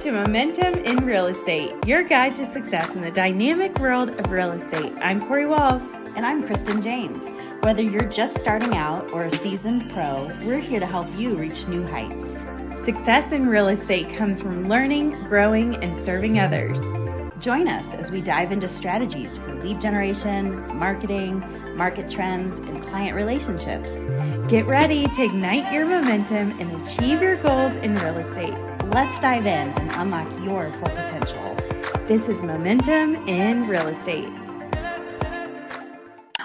to Momentum in Real Estate, your guide to success in the dynamic world of real estate. I'm Corey Wolf. And I'm Kristen James. Whether you're just starting out or a seasoned pro, we're here to help you reach new heights. Success in real estate comes from learning, growing, and serving others. Join us as we dive into strategies for lead generation, marketing, market trends, and client relationships. Get ready to ignite your momentum and achieve your goals in real estate. Let's dive in and unlock your full potential. This is Momentum in Real Estate.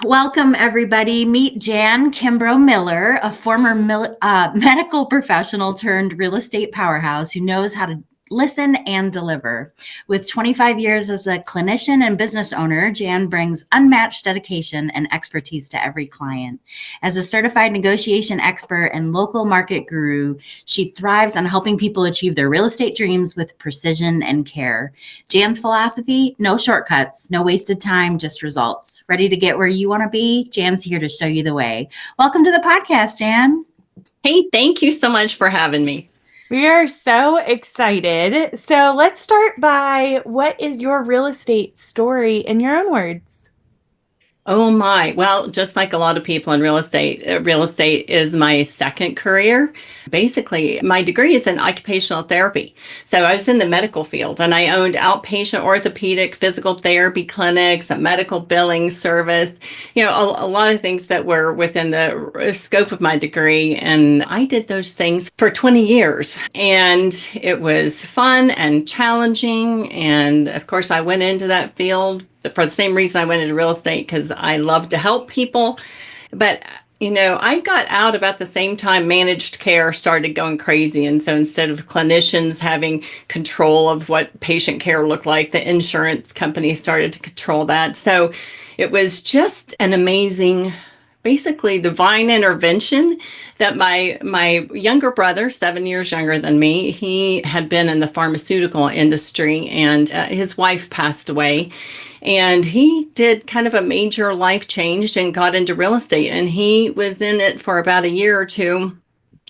Welcome, everybody. Meet Jan Kimbrough Miller, a former medical professional turned real estate powerhouse who knows how to listen and deliver. With 25 years as a clinician and business owner, Jan brings unmatched dedication and expertise to every client. As a certified negotiation expert and local market guru, she thrives on helping people achieve their real estate dreams with precision and care. Jan's philosophy: no shortcuts, no wasted time, just results. Ready to get where you want to be? Jan's here to show you the way. Welcome to the podcast, Jan. Hey, thank you so much for having me. We are so excited. So let's start by, what is your real estate story in your own words? Oh my. Well, just like a lot of people in real estate is my second career. Basically, my degree is in occupational therapy. So I was in the medical field and I owned outpatient orthopedic physical therapy clinics, a medical billing service, a lot of things that were within the scope of my degree. And I did those things for 20 years and it was fun and challenging. And of course, I went into that field for the same reason I went into real estate, because I love to help people. But, I got out about the same time managed care started going crazy. And so instead of clinicians having control of what patient care looked like, the insurance companies started to control that. So it was just an amazing, basically divine intervention that my younger brother, 7 years younger than me, he had been in the pharmaceutical industry and his wife passed away. And he did kind of a major life change and got into real estate. And he was in it for about a year or two,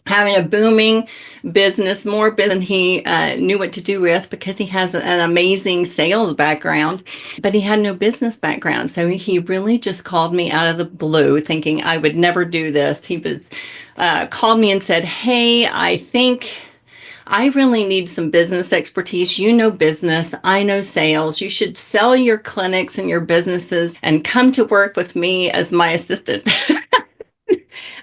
having a booming business, more business than he knew what to do with, because he has an amazing sales background, but he had no business background. So he really just called me out of the blue, thinking I would never do this. He was called me and said, "Hey, I think I really need some business expertise. You know business, I know sales. You should sell your clinics and your businesses and come to work with me as my assistant."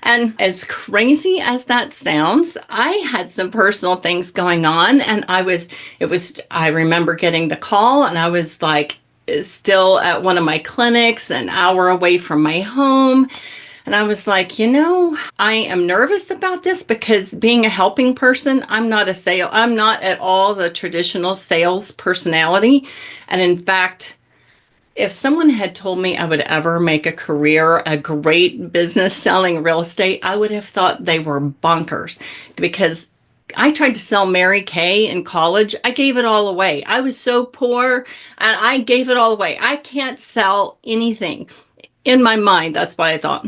And as crazy as that sounds, I had some personal things going on, and I remember getting the call, and I was like still at one of my clinics, an hour away from my home. And I was like, I am nervous about this, because being a helping person, I'm not at all the traditional sales personality. And in fact, if someone had told me I would ever make a great business selling real estate, I would have thought they were bonkers, because I tried to sell Mary Kay in college. I gave it all away. I was so poor and I gave it all away. I can't sell anything. In my mind, that's what I thought.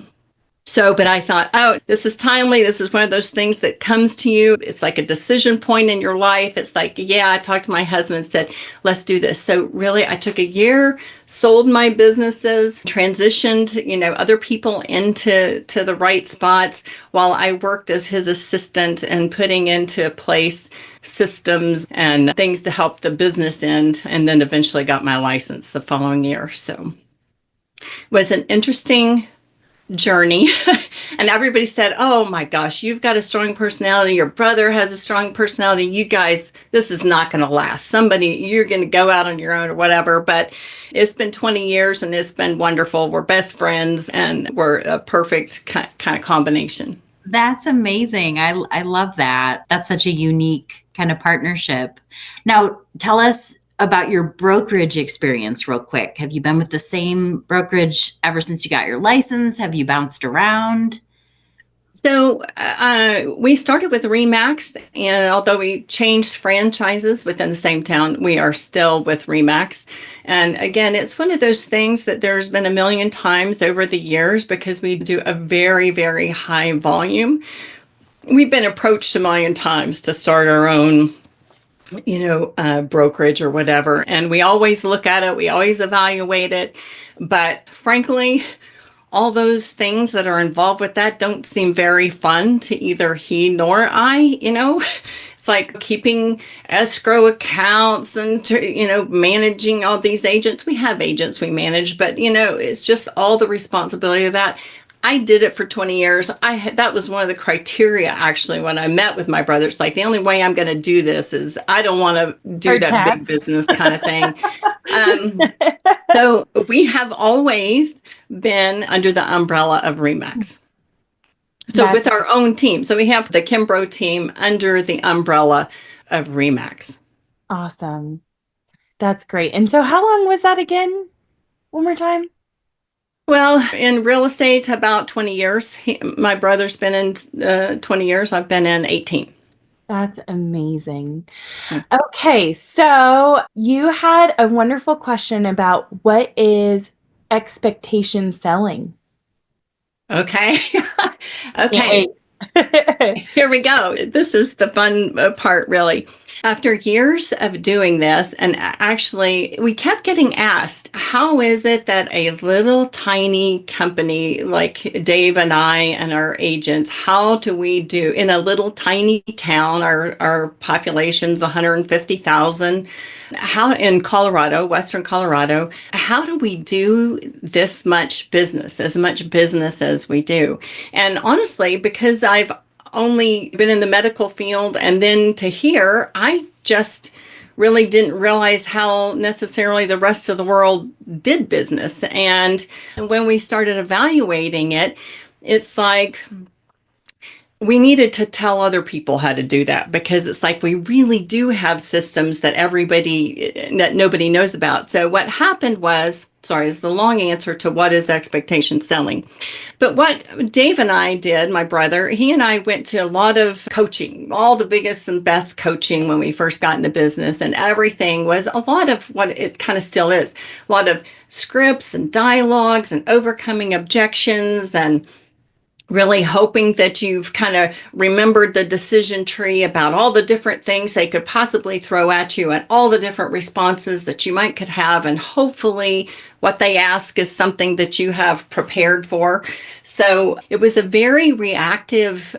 But I thought, oh, this is timely. This is one of those things that comes to you. It's like a decision point in your life. It's like, I talked to my husband and said, let's do this. So really, I took a year, sold my businesses, transitioned, other people into the right spots while I worked as his assistant and putting into place systems and things to help the business end, and then eventually got my license the following year. So it was an interesting journey. And everybody said, "Oh my gosh, you've got a strong personality. Your brother has a strong personality. You guys, this is not going to last. You're going to go out on your own or whatever." But it's been 20 years and it's been wonderful. We're best friends and we're a perfect kind of combination. That's amazing. I love that. That's such a unique kind of partnership. Now, tell us about your brokerage experience real quick. Have you been with the same brokerage ever since you got your license? Have you bounced around? So we started with Remax, and although we changed franchises within the same town, we are still with Remax. And again, it's one of those things that there's been a million times over the years, because we do a very, very high volume. We've been approached a million times to start our own brokerage or whatever. And we always look at it, we always evaluate it. But frankly, all those things that are involved with that don't seem very fun to either he nor I. It's like keeping escrow accounts and, managing all these agents. We have agents we manage, but, it's just all the responsibility of that. I did it for 20 years. That was one of the criteria, actually, when I met with my brother. It's like, the only way I'm going to do this is I don't want to do Or that big tax. business kind of thing. So we have always been under the umbrella of Remax. So That's with our own team. So we have the Kimbrough team under the umbrella of Remax. awesome. That's great. And so how long was that again? One more time? Well, in real estate, about 20 years. My brother's been in 20 years. I've been in 18. That's amazing. Hmm. Okay, so you had a wonderful question about what is expectation selling. Okay. Can't Okay. wait. Here we go. This is the fun part, really. After years of doing this, and actually, we kept getting asked, how is it that a little tiny company like Dave and I and our agents, how do we do in a little tiny town? Our population's 150,000. How in Colorado, Western Colorado, how do we do this much business, as much business as we do? And honestly, because I've only been in the medical field and then to here, I just really didn't realize how necessarily the rest of the world did business. And when we started evaluating it, it's like we needed to tell other people how to do that, because it's like we really do have systems that nobody knows about. So what happened was, sorry, it's the long answer to what is expectation selling. But what Dave and I did, my brother, he and I went to a lot of coaching, all the biggest and best coaching when we first got in the business. And everything was a lot of what it kind of still is, a lot of scripts and dialogues and overcoming objections and really hoping that you've kind of remembered the decision tree about all the different things they could possibly throw at you and all the different responses that you might could have. And hopefully what they ask is something that you have prepared for. So it was a very reactive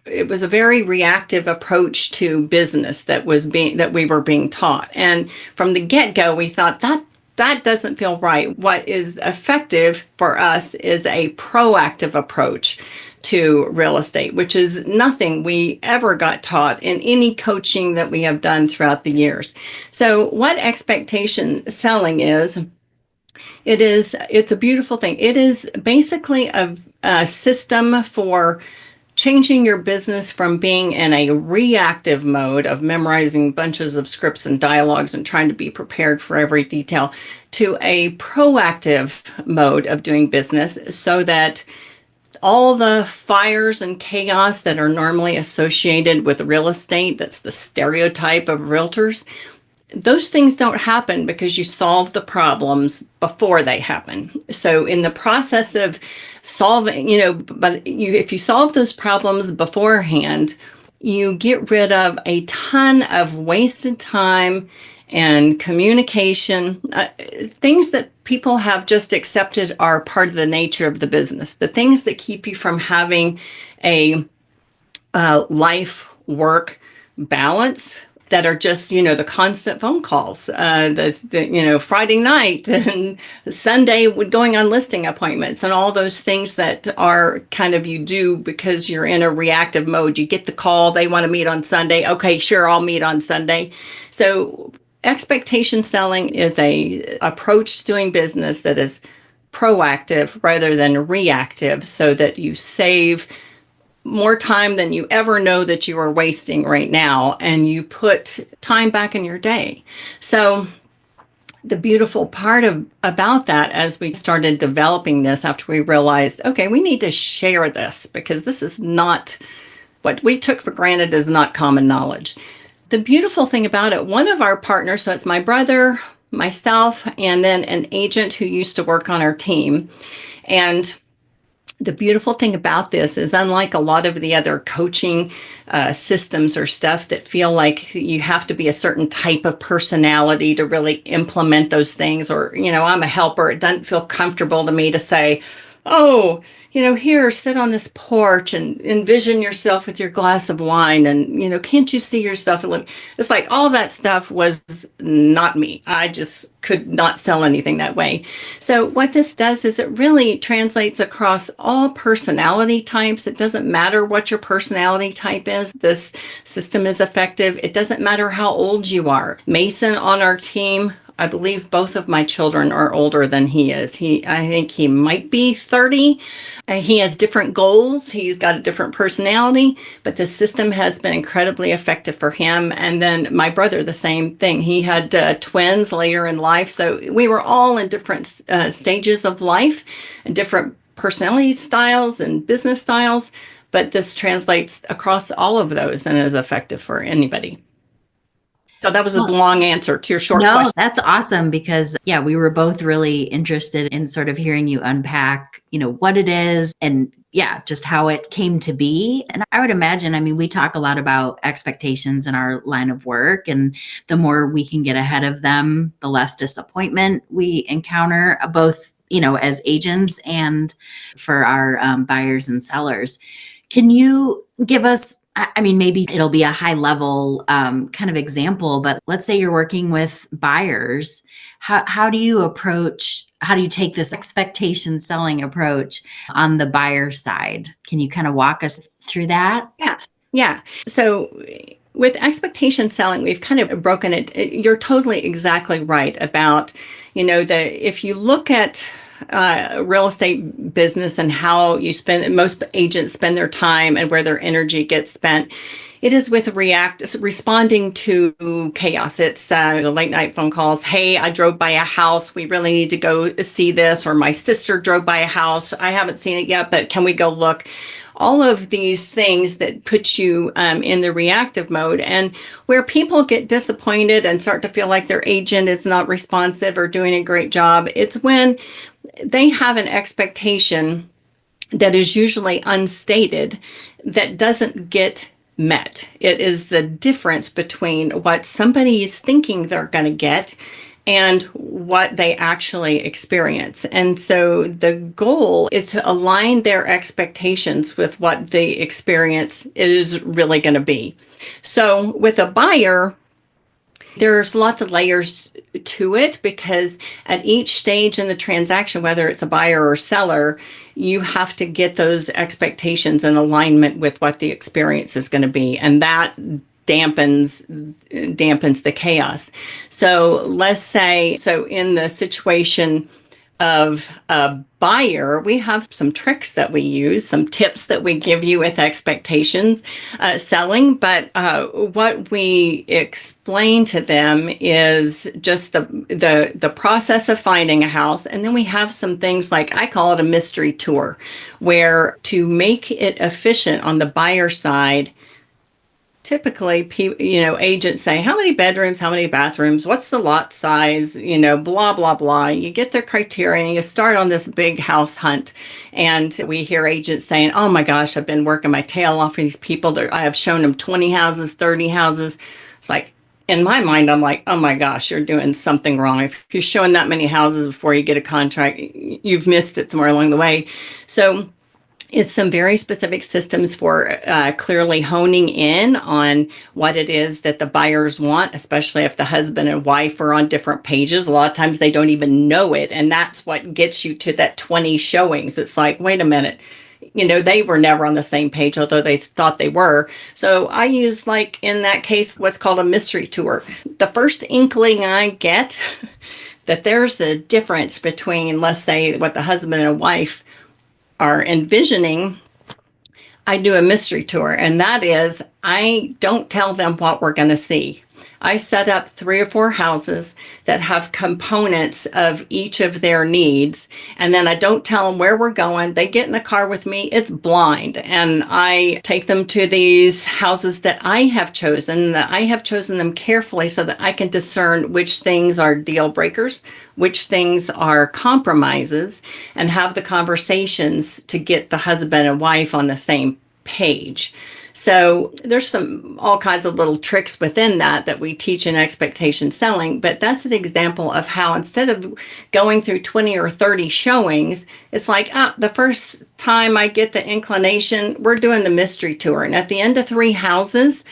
approach to business that we were being taught. And from the get-go, we thought that doesn't feel right. What is effective for us is a proactive approach to real estate, which is nothing we ever got taught in any coaching that we have done throughout the years. So what expectation selling is, it's a beautiful thing. It is basically a system for changing your business from being in a reactive mode of memorizing bunches of scripts and dialogues and trying to be prepared for every detail to a proactive mode of doing business, so that all the fires and chaos that are normally associated with real estate, that's the stereotype of realtors, those things don't happen because you solve the problems before they happen. So in the process of solving, if you solve those problems beforehand, you get rid of a ton of wasted time and communication, things that people have just accepted are part of the nature of the business, the things that keep you from having a life work balance, that are just, the constant phone calls, Friday night and Sunday going on listing appointments and all those things that are kind of you do because you're in a reactive mode. You get the call, they want to meet on Sunday. Okay, sure, I'll meet on Sunday. So expectation selling is a approach to doing business that is proactive rather than reactive, so that you save more time than you ever know that you are wasting right now, and you put time back in your day. So the beautiful part about that, as we started developing this, after we realized, okay, we need to share this, because this is not what we took for granted, is not common knowledge. The beautiful thing about it, one of our partners, so it's my brother, myself, and then an agent who used to work on our team. And The beautiful thing about this is, unlike a lot of the other coaching systems or stuff that feel like you have to be a certain type of personality to really implement those things, or, I'm a helper, it doesn't feel comfortable to me to say, oh, here, sit on this porch and envision yourself with your glass of wine. And, can't you see yourself? It's like all that stuff was not me. I just could not sell anything that way. So what this does is it really translates across all personality types. It doesn't matter what your personality type is. This system is effective. It doesn't matter how old you are. Mason on our team, I believe both of my children are older than he is. I think he might be 30. He has different goals. He's got a different personality, but the system has been incredibly effective for him. And then my brother, the same thing. He had twins later in life. So we were all in different stages of life and different personality styles and business styles. But this translates across all of those and is effective for anybody. So that was a long answer to your short question. No, that's awesome because, yeah, we were both really interested in sort of hearing you unpack, what it is and, yeah, just how it came to be. And I would imagine, we talk a lot about expectations in our line of work, and the more we can get ahead of them, the less disappointment we encounter, both, as agents and for our buyers and sellers. Can you give us, maybe it'll be a high level kind of example, but let's say you're working with buyers. How do you take this expectation selling approach on the buyer side? Can you kind of walk us through that? Yeah. So with expectation selling, we've kind of broken it. You're totally exactly right about, that if you look at real estate business and how most agents spend their time and where their energy gets spent, it is with responding to chaos. It's the late night phone calls. Hey, I drove by a house. We really need to go see this. Or my sister drove by a house. I haven't seen it yet, but can we go look? All of these things that put you in the reactive mode, and where people get disappointed and start to feel like their agent is not responsive or doing a great job. It's when they have an expectation that is usually unstated that doesn't get met. It is the difference between what somebody is thinking they're going to get and what they actually experience. And so the goal is to align their expectations with what the experience is really going to be. So with a buyer, there's lots of layers to it because at each stage in the transaction, whether it's a buyer or seller, you have to get those expectations in alignment with what the experience is going to be. And that dampens the chaos. So let's say, in the situation of a buyer, we have some tricks that we use, some tips that we give you with expectations selling. But what we explain to them is just the process of finding a house. And then we have some things like, I call it a mystery tour, where to make it efficient on the buyer side, typically, agents say, how many bedrooms, how many bathrooms, what's the lot size, blah, blah, blah. You get their criteria and you start on this big house hunt. And we hear agents saying, oh my gosh, I've been working my tail off for these people. I have shown them 20 houses, 30 houses. It's like, in my mind, I'm like, oh my gosh, you're doing something wrong. If you're showing that many houses before you get a contract, you've missed it somewhere along the way. So it's some very specific systems for clearly honing in on what it is that the buyers want, especially if the husband and wife are on different pages. A lot of times they don't even know it. And that's what gets you to that 20 showings. It's like, wait a minute, they were never on the same page, although they thought they were. So I use, like in that case, what's called a mystery tour. The first inkling I get that there's a difference between, let's say, what the husband and wife are envisioning, I do a mystery tour. And that is, I don't tell them what we're going to see. I set up 3 or 4 houses that have components of each of their needs. And then I don't tell them where we're going. They get in the car with me. It's blind. And I take them to these houses that I have chosen, that I have chosen them carefully so that I can discern which things are deal breakers, which things are compromises, and have the conversations to get the husband and wife on the same page. So there's all kinds of little tricks within that we teach in expectation selling, but that's an example of how instead of going through 20 or 30 showings, it's like, the first time I get the inclination, we're doing the mystery tour. And at the end of 3 houses,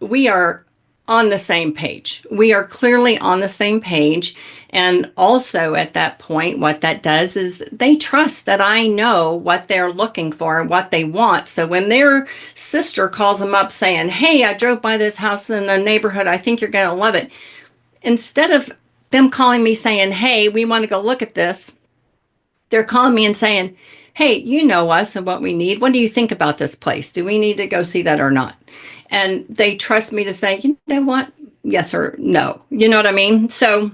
we are on the same page. We are clearly on the same page. And also at that point, what that does is they trust that I know what they're looking for and what they want. So when their sister calls them up saying, hey, I drove by this house in the neighborhood, I think you're going to love it. Instead of them calling me saying, hey, we want to go look at this, they're calling me and saying, hey, you know us and what we need. What do you think about this place? Do we need to go see that or not? And they trust me to say, you know what? Yes or no. You know what I mean? So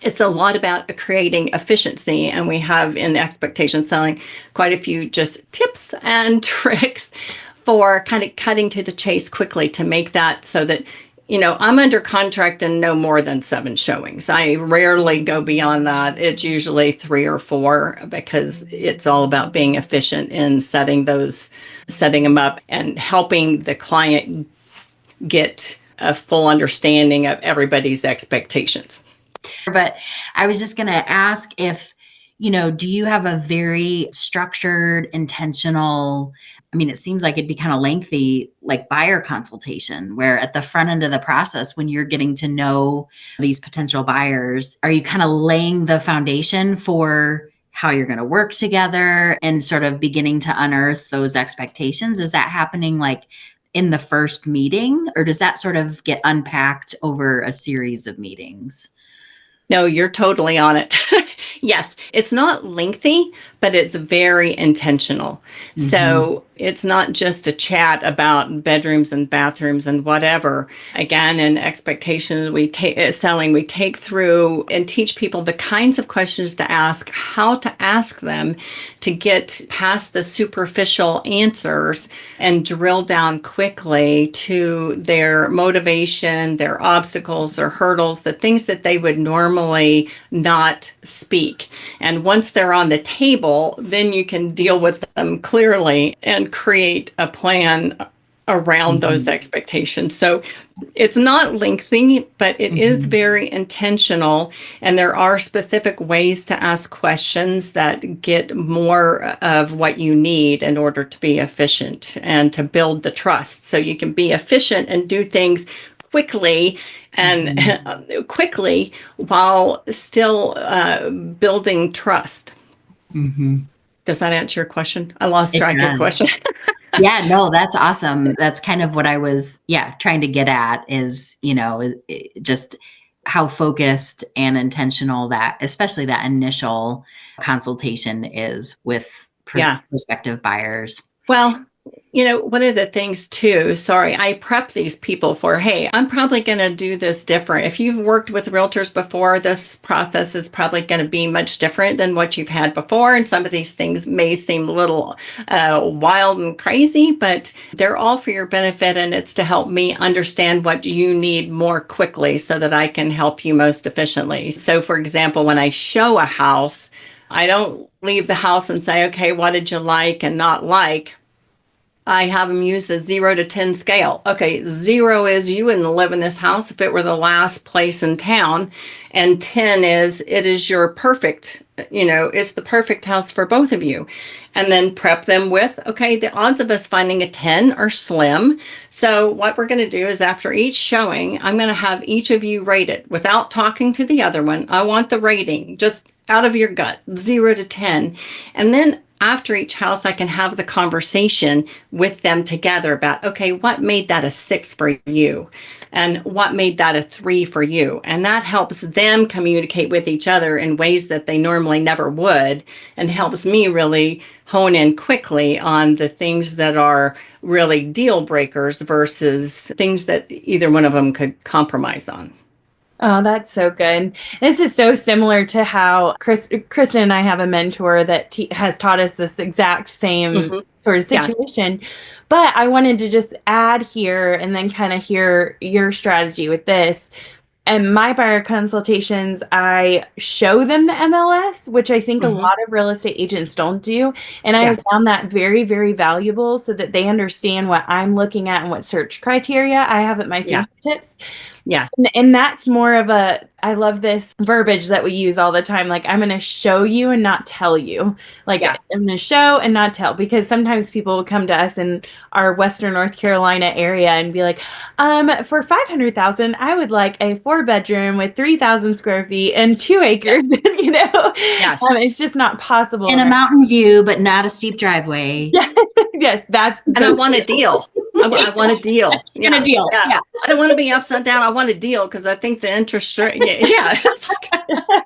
it's a lot about creating efficiency. And we have in expectation selling quite a few just tips and tricks for kind of cutting to the chase quickly to make that so that, I'm under contract in no more than 7 showings. I rarely go beyond that. It's usually 3 or 4 because it's all about being efficient in setting them up and helping the client get a full understanding of everybody's expectations. But I was just going to ask if, do you have a very structured, intentional, it seems like it'd be kind of lengthy, like buyer consultation, where at the front end of the process, when you're getting to know these potential buyers, are you kind of laying the foundation for how you're going to work together and sort of beginning to unearth those expectations? Is that happening like in the first meeting, or does that sort of get unpacked over a series of meetings? No, you're totally on it. Yes, it's not lengthy, but it's very intentional. Mm-hmm. So it's not just a chat about bedrooms and bathrooms and whatever. Again, in expectations, we take through and teach people the kinds of questions to ask, how to ask them to get past the superficial answers and drill down quickly to their motivation, their obstacles or hurdles, the things that they would normally not speak. And once they're on the table, then you can deal with them clearly and create a plan around those expectations. So it's not lengthy, but it is very intentional. And there are specific ways to ask questions that get more of what you need in order to be efficient and to build the trust. So you can be efficient and do things quickly and quickly while still building trust. Does that answer your question? I lost track of your question. Yeah, no, that's awesome. That's kind of what I was, trying to get at is, just how focused and intentional that, especially that initial consultation is with prospective buyers. Well, one of the things too, I prep these people for, hey, I'm probably going to do this different. If you've worked with realtors before, this process is probably going to be much different than what you've had before. And some of these things may seem a little wild and crazy, but they're all for your benefit. And it's to help me understand what you need more quickly so that I can help you most efficiently. So for example, when I show a house, I don't leave the house and say, okay, what did you like and not like? I have them use a 0 to 10 scale. Okay, 0 is you wouldn't live in this house if it were the last place in town. And 10 is it is your perfect, it's the perfect house for both of you. And then prep them with, okay, the odds of us finding a 10 are slim. So what we're going to do is after each showing, I'm going to have each of you rate it without talking to the other one. I want the rating just out of your gut, 0 to 10. And then after each house, I can have the conversation with them together about, okay, what made that a 6 for you? And what made that a 3 for you? And that helps them communicate with each other in ways that they normally never would, and helps me really hone in quickly on the things that are really deal breakers versus things that either one of them could compromise on. Oh, that's so good. This is so similar to how Kristen and I have a mentor that has taught us this exact same Hmm. sort of Yeah. situation. But I wanted to just add here and then kind of hear your strategy with this. And my buyer consultations, I show them the MLS, which I think a Hmm. lot of real estate agents don't do. And I Yeah. have found that very, very valuable so that they understand what I'm looking at and what search criteria I have at my Yeah. fingertips. Yeah. And that's more of a, I love this verbiage that we use all the time. Like, I'm going to show you and not tell you. Like, Yeah. I'm going to show and not tell, because sometimes people will come to us in our Western North Carolina area and be like, for 500,000, I would like a 4-bedroom with 3,000 square feet and 2 acres. Yes. It's just not possible. In a mountain view, but not a steep driveway. Yeah. Yes, that's And I want a deal. I want a deal. And a deal. Yeah. Yeah. I don't want to be upside down. I want a deal because I think the interest rate. Yeah. It's like,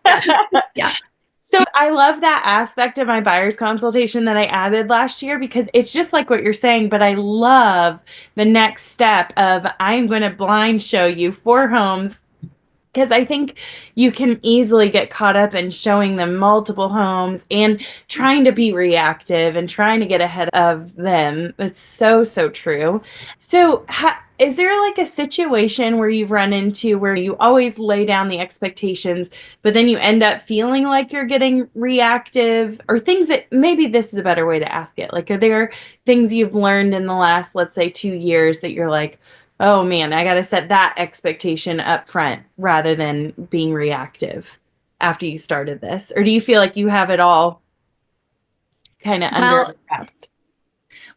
yes. Yeah. So I love that aspect of my buyer's consultation that I added last year, because it's just like what you're saying, but I love the next step of, I'm going to blind show you 4 homes, because I think you can easily get caught up in showing them multiple homes and trying to be reactive and trying to get ahead of them. It's so, so true. So is there like a situation where you've run into where you always lay down the expectations, but then you end up feeling like you're getting reactive, or things that, maybe this is a better way to ask it. Like, are there things you've learned in the last, let's say, 2 years that you're like, oh man, I got to set that expectation up front rather than being reactive after you started this? Or do you feel like you have it all kind of under wraps?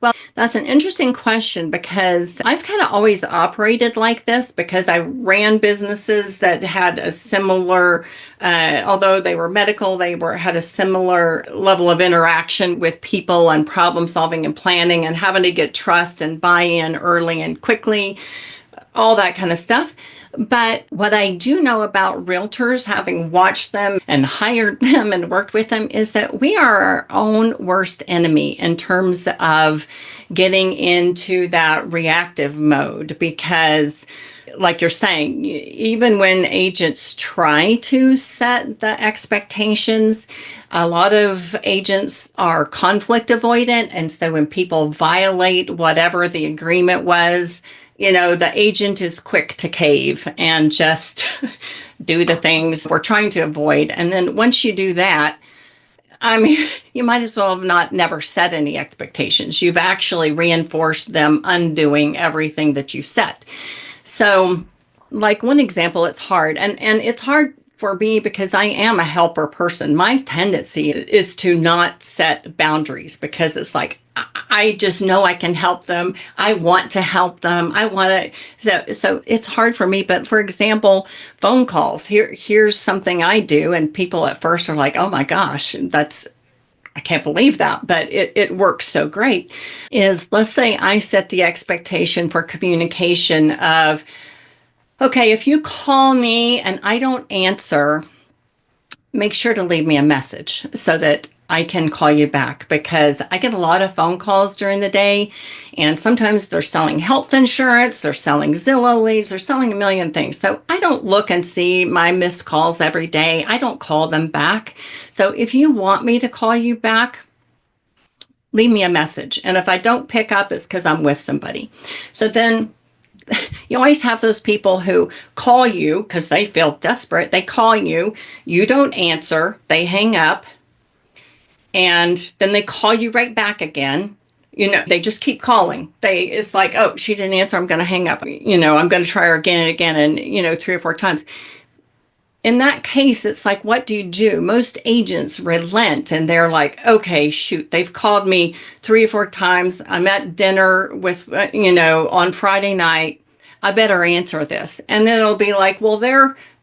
Well, that's an interesting question, because I've kind of always operated like this, because I ran businesses that had a similar, although they were medical, had a similar level of interaction with people and problem solving and planning and having to get trust and buy-in early and quickly, all that kind of stuff. But what I do know about realtors, having watched them and hired them and worked with them, is that we are our own worst enemy in terms of getting into that reactive mode. Because, like you're saying, even when agents try to set the expectations, a lot of agents are conflict avoidant. And so when people violate whatever the agreement was, the agent is quick to cave and just do the things we're trying to avoid. And then once you do that, I mean, you might as well have never set any expectations. You've actually reinforced them undoing everything that you set. So, like, one example, it's hard. And it's hard for me because I am a helper person. My tendency is to not set boundaries, because it's like, I just know I can help them. I want to help them. I want to. So it's hard for me. But for example, phone calls. Here's something I do. And people at first are like, oh my gosh, I can't believe that. But it works so great. Let's say I set the expectation for communication of, okay, if you call me and I don't answer, make sure to leave me a message so that I can call you back, because I get a lot of phone calls during the day, and sometimes they're selling health insurance, they're selling Zillow leads, they're selling a million things. So I don't look and see my missed calls every day. I don't call them back. So if you want me to call you back, leave me a message. And if I don't pick up, it's because I'm with somebody. So then you always have those people who call you because they feel desperate. They call you, you don't answer, they hang up, and then they call you right back again. They just keep calling. It's like, oh, she didn't answer, I'm going to hang up. I'm going to try her again and again, and 3 or 4 times. In that case, it's like, what do you do? Most agents relent, and they're like, okay, shoot, they've called me 3 or 4 times. I'm at dinner with, on Friday night. I better answer this. And then it'll be like, well,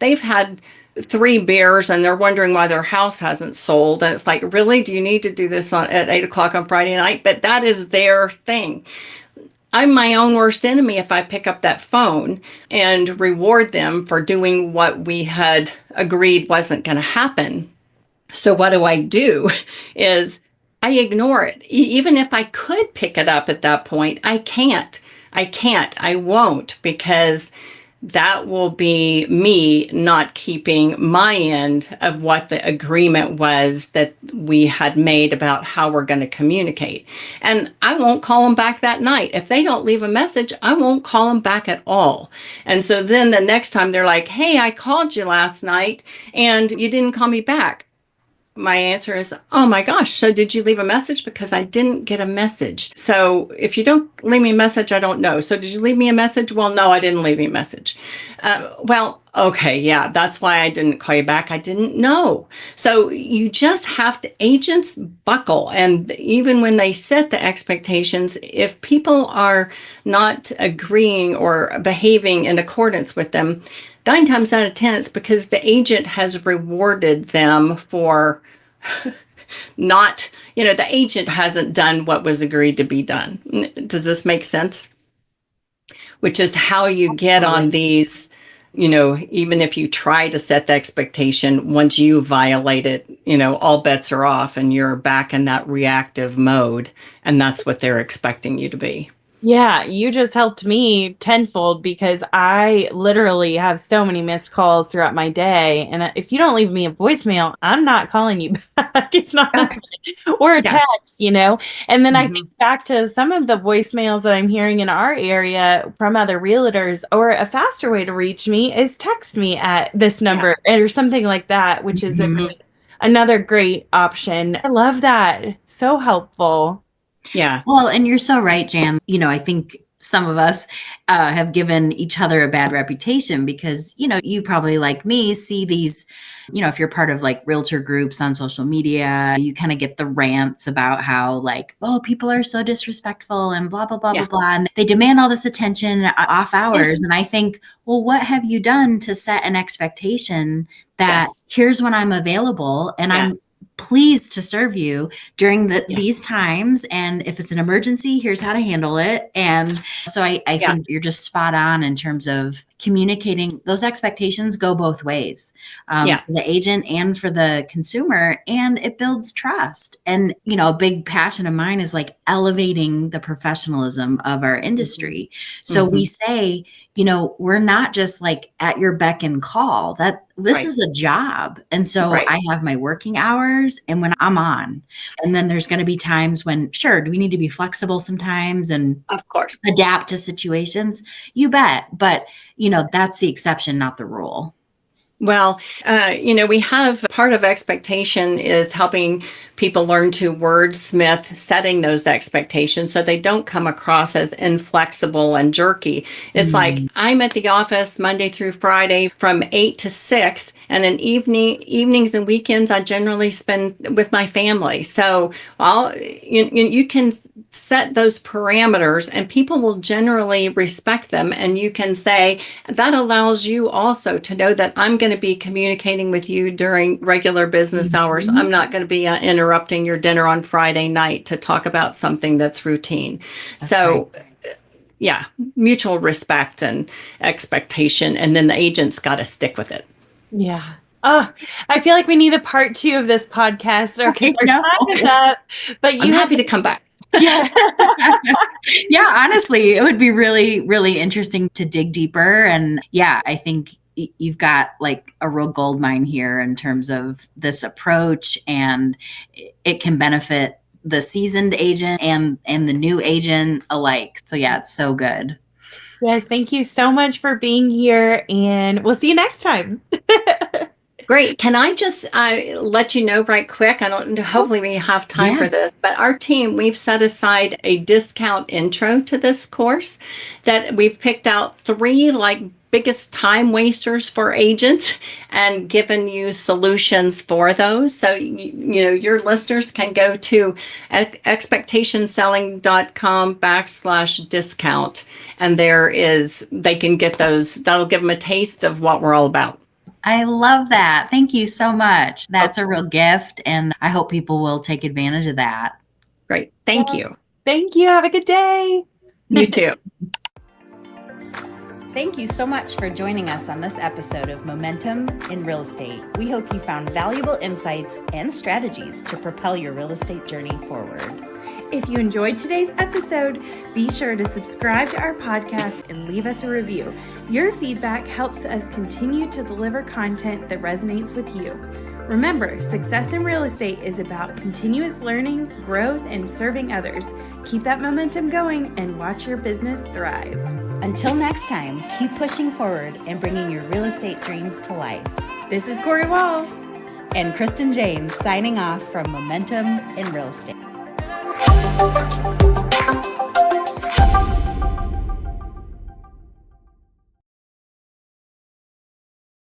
they've had 3 beers and they're wondering why their house hasn't sold. And it's like, really, do you need to do this at 8 o'clock on Friday night? But that is their thing. I'm my own worst enemy if I pick up that phone and reward them for doing what we had agreed wasn't going to happen. So what do is I ignore it. Even if I could pick it up at that point, I can't. I won't, because that will be me not keeping my end of what the agreement was that we had made about how we're going to communicate. And I won't call them back that night. If they don't leave a message, I won't call them back at all. And so then the next time they're like, hey, I called you last night and you didn't call me back. My answer is, oh my gosh, so did you leave a message? Because I didn't get a message. So if you don't leave me a message, I don't know. So did you leave me a message? Well, no, I didn't leave you a message. Well, okay, yeah, that's why I didn't call you back. I didn't know. So you just have to, agents buckle. And even when they set the expectations, if people are not agreeing or behaving in accordance with them, 9 times out of 10, it's because the agent has rewarded them for not, the agent hasn't done what was agreed to be done. Does this make sense? Which is how you get on these, even if you try to set the expectation, once you violate it, all bets are off and you're back in that reactive mode. And that's what they're expecting you to be. Yeah, you just helped me tenfold, because I literally have so many missed calls throughout my day. And if you don't leave me a voicemail, I'm not calling you back. It's not happening. Or a text, And then I think back to some of the voicemails that I'm hearing in our area from other realtors, or a faster way to reach me is text me at this number or something like that, which is another great option. I love that. So helpful. Yeah. Well, and you're so right, Jan. I think some of us have given each other a bad reputation because, you probably, like me, see these, if you're part of like realtor groups on social media, you kind of get the rants about how people are so disrespectful and blah, blah, blah, blah, blah. And they demand all this attention off hours. And I think, well, what have you done to set an expectation that here's when I'm available and I'm pleased to serve you during these times. And if it's an emergency, here's how to handle it. And so I think you're just spot on in terms of communicating. Those expectations go both ways, for the agent and for the consumer, and it builds trust. And, a big passion of mine is elevating the professionalism of our industry. So we say, we're not just at your beck and call, that this is a job. And so I have my working hours and when I'm on, and then there's going to be times when, sure, do we need to be flexible sometimes and of course adapt to situations? You bet. But, that's the exception, not the rule. Well, we have part of expectation is helping people learn to wordsmith setting those expectations so they don't come across as inflexible and jerky. It's like I'm at the office Monday through Friday from 8 to 6. And then evenings and weekends, I generally spend with my family. So you can set those parameters and people will generally respect them. And you can say, that allows you also to know that I'm going to be communicating with you during regular business hours. I'm not going to be interrupting your dinner on Friday night to talk about something that's routine. Mutual respect and expectation. And then the agent's got to stick with it. Yeah. Oh, I feel like we need a part 2 of this podcast, or because our time is up. But I'm happy to come back. Yeah. Yeah, honestly, it would be really, really interesting to dig deeper. And I think you've got a real gold mine here in terms of this approach, and it can benefit the seasoned agent and the new agent alike. So it's so good. Yes, thank you so much for being here, and we'll see you next time. Great. Can I just let you know right quick? Hopefully we have time for this, but our team, we've set aside a discount intro to this course that we've picked out 3 biggest time wasters for agents and given you solutions for those. So, your listeners can go to expectationselling.com/discount. And they can get those. That'll give them a taste of what we're all about. I love that. Thank you so much. That's a real gift, and I hope people will take advantage of that. Great. Thank you. Thank you. Have a good day. You too. Thank you so much for joining us on this episode of Momentum in Real Estate. We hope you found valuable insights and strategies to propel your real estate journey forward. If you enjoyed today's episode, be sure to subscribe to our podcast and leave us a review. Your feedback helps us continue to deliver content that resonates with you. Remember, success in real estate is about continuous learning, growth, and serving others. Keep that momentum going and watch your business thrive. Until next time, keep pushing forward and bringing your real estate dreams to life. This is Corey Wall And Kristen James signing off from Momentum in Real Estate.